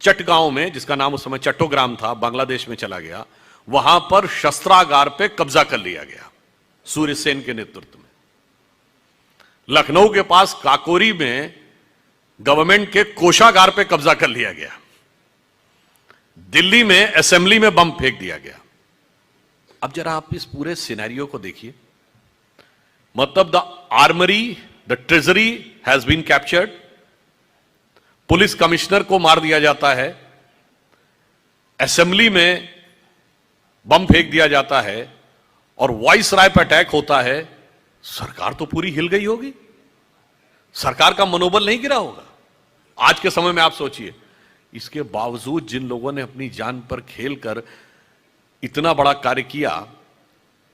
चटगांव में, जिसका नाम उस समय चट्टोग्राम था, बांग्लादेश में चला गया, वहां पर शस्त्रागार पे कब्जा कर लिया गया सूर्य सेन के नेतृत्व में। लखनऊ के पास काकोरी में गवर्नमेंट के कोषागार पे कब्जा कर लिया गया। दिल्ली में असेंबली में बम फेंक दिया गया। अब जरा आप इस पूरे सिनेरियो को देखिए। मतलब the armoury, the treasury has been captured, police commissioner को मार दिया जाता है, असेंबली में बम फेंक दिया जाता है और वाइसराय पर अटैक होता है। सरकार तो पूरी हिल गई होगी, सरकार का मनोबल नहीं गिरा होगा। आज के समय में आप सोचिए, इसके बावजूद जिन लोगों ने अपनी जान पर खेलकर इतना बड़ा कार्य किया,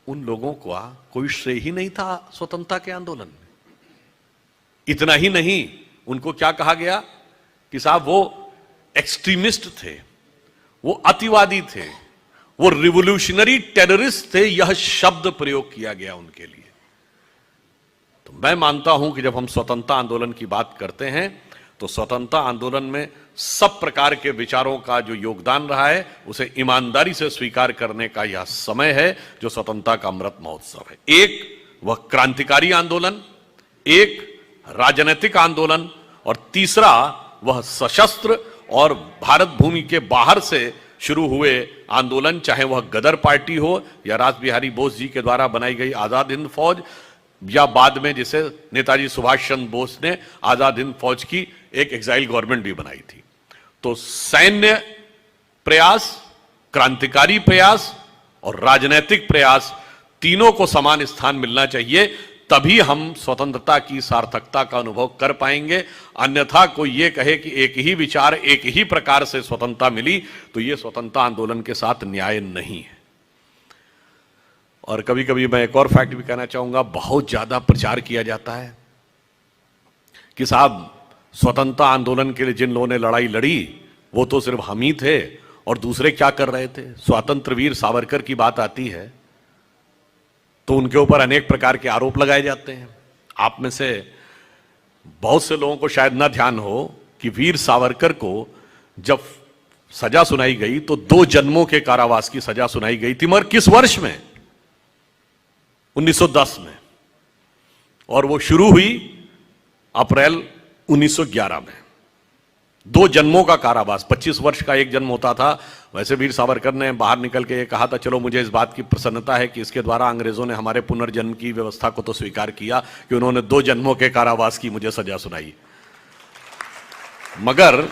उन लोगों को कोई श्रेय ही नहीं था स्वतंत्रता के आंदोलन में। इतना ही नहीं, उनको क्या कहा गया कि साहब वो एक्सट्रीमिस्ट थे, वो अतिवादी थे, वो रिवोल्यूशनरी टेररिस्ट थे, यह शब्द प्रयोग किया गया उनके लिए। तो मैं मानता हूं कि जब हम स्वतंत्रता आंदोलन की बात करते हैं तो स्वतंत्रता आंदोलन में सब प्रकार के विचारों का जो योगदान रहा है उसे ईमानदारी से स्वीकार करने का यह समय है जो स्वतंत्रता का अमृत महोत्सव है। एक वह क्रांतिकारी आंदोलन, एक राजनीतिक आंदोलन और तीसरा वह सशस्त्र और भारत भूमि के बाहर से शुरू हुए आंदोलन, चाहे वह गदर पार्टी हो या रास बिहारी बोस जी के द्वारा बनाई गई आजाद हिंद फौज, या बाद में जिसे नेताजी सुभाष चंद्र बोस ने आजाद हिंद फौज की एक एग्जाइल गवर्नमेंट भी बनाई थी। तो सैन्य प्रयास, क्रांतिकारी प्रयास और राजनीतिक प्रयास, तीनों को समान स्थान मिलना चाहिए, तभी हम स्वतंत्रता की सार्थकता का अनुभव कर पाएंगे। अन्यथा कोई ये कहे कि एक ही विचार, एक ही प्रकार से स्वतंत्रता मिली, तो ये स्वतंत्रता आंदोलन के साथ न्याय नहीं है। और कभी कभी मैं एक और फैक्ट भी कहना चाहूंगा, बहुत ज्यादा प्रचार किया जाता है कि साहब स्वतंत्रता आंदोलन के लिए जिन लोगों ने लड़ाई लड़ी वो तो सिर्फ हम ही थे और दूसरे क्या कर रहे थे। स्वतंत्र वीर सावरकर की बात आती है तो उनके ऊपर अनेक प्रकार के आरोप लगाए जाते हैं। आप में से बहुत से लोगों को शायद ना ध्यान हो कि वीर सावरकर को जब सजा सुनाई गई तो 2 जन्मों के कारावास की सजा सुनाई गई थी, मगर किस वर्ष में? 1910 में। और वो शुरू हुई अप्रैल 1911 में। 2 जन्मों का कारावास, 25 वर्ष का एक जन्म होता था। वैसे वीर सावरकर ने बाहर निकल के ये कहा था, चलो मुझे इस बात की प्रसन्नता है कि इसके द्वारा अंग्रेजों ने हमारे पुनर्जन्म की व्यवस्था को तो स्वीकार किया कि उन्होंने 2 जन्मों के कारावास की मुझे सजा सुनाई। मगर